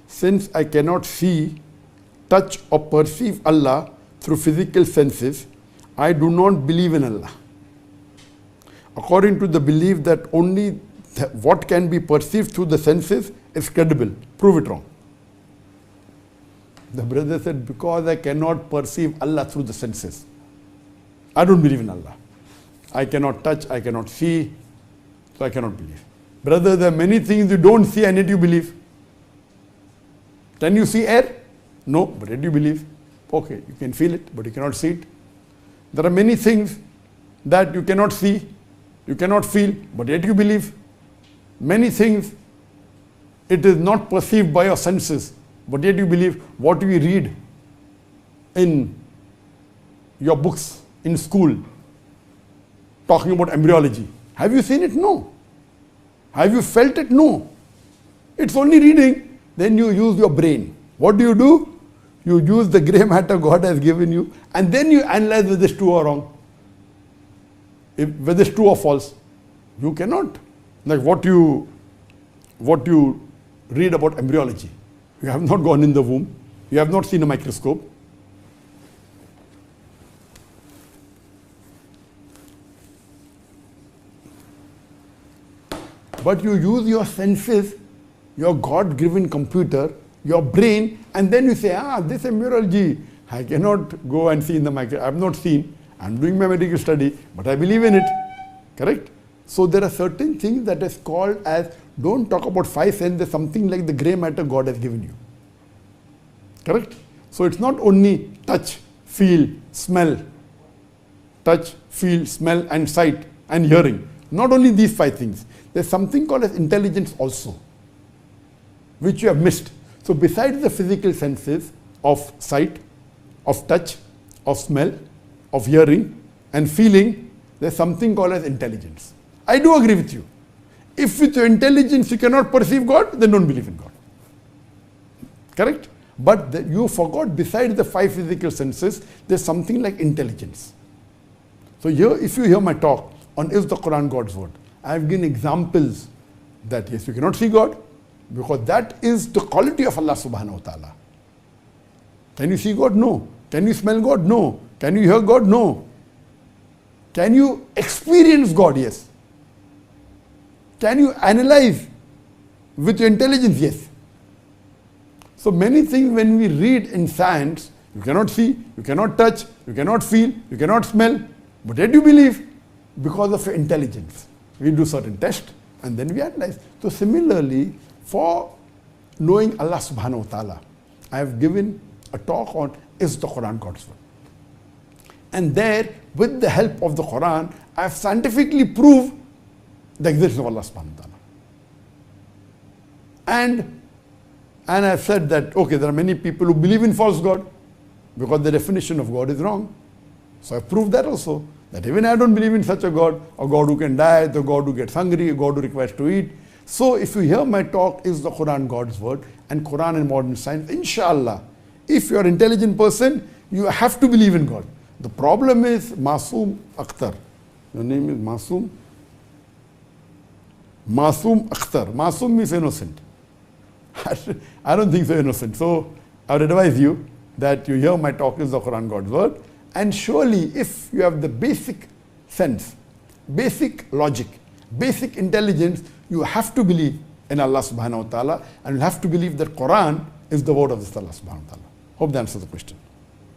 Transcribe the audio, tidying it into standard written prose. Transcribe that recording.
since I cannot see, touch or perceive Allah through physical senses, I do not believe in Allah. According to the belief that only what can be perceived through the senses is credible. Prove it wrong. The brother said, because I cannot perceive Allah through the senses, I don't believe in Allah. I cannot touch, I cannot see, so I cannot believe. Brother, there are many things you don't see and yet you believe. Can you see air? No, but yet you believe. Okay, you can feel it, but you cannot see it. There are many things that you cannot see, you cannot feel, but yet you believe. Many things it is not perceived by your senses, but yet you believe. What we read in your books in school talking about embryology, have you seen it? No. Have you felt it? No. It's only reading. Then you use your brain. What do? You use the grey matter God has given you, and then you analyze whether it's true or wrong, whether it's true or false. You cannot. Like what you read about embryology. You have not gone in the womb. You have not seen a microscope. But you use your senses, your God-given computer, your brain, and then you say, this embryology, I cannot go and see in the microscope. I have not seen. I am doing my medical study, but I believe in it. Correct? So there are certain things that is called as, don't talk about five senses, something like the grey matter God has given you. Correct? So it's not only touch, feel, smell. Touch, feel, smell, and sight, and hearing. Not only these five things. There's something called as intelligence also, which you have missed. So besides the physical senses of sight, of touch, of smell, of hearing, and feeling, there's something called as intelligence. I do agree with you. If with your intelligence you cannot perceive God, then don't believe in God. Correct? But you forgot, besides the five physical senses, there's something like intelligence. So here, if you hear my talk on is the Quran God's word, I have given examples that yes, you cannot see God, because that is the quality of Allah subhanahu wa ta'ala. Can you see God? No. Can you smell God? No. Can you hear God? No. Can you experience God? Yes. Can you analyze with your intelligence? Yes. So many things when we read in science, you cannot see, you cannot touch, you cannot feel, you cannot smell, but yet you believe because of your intelligence. We do certain tests and then we analyze. So similarly, for knowing Allah subhanahu wa ta'ala, I have given a talk on is the Quran God's word. And there, with the help of the Quran, I have scientifically proved the existence of Allah subhanahu wa ta'ala. And I have said that, okay, there are many people who believe in false God because the definition of God is wrong. So I proved that also, that even I don't believe in such a God who can die, the God who gets hungry, a God who requires to eat. So if you hear my talk, is the Quran God's word, and Quran and modern science, inshallah, if you are an intelligent person, you have to believe in God. The problem is Masoom Akhtar. Your name is Masoom? Masoom Akhtar. Masoom means innocent. I don't think so innocent. So I would advise you that you hear my talk is the Quran God's word, and surely if you have the basic sense, basic logic, basic intelligence, you have to believe in Allah subhanahu wa ta'ala, and you have to believe that Quran is the word of Allah subhanahu wa ta'ala. Hope that answers the question.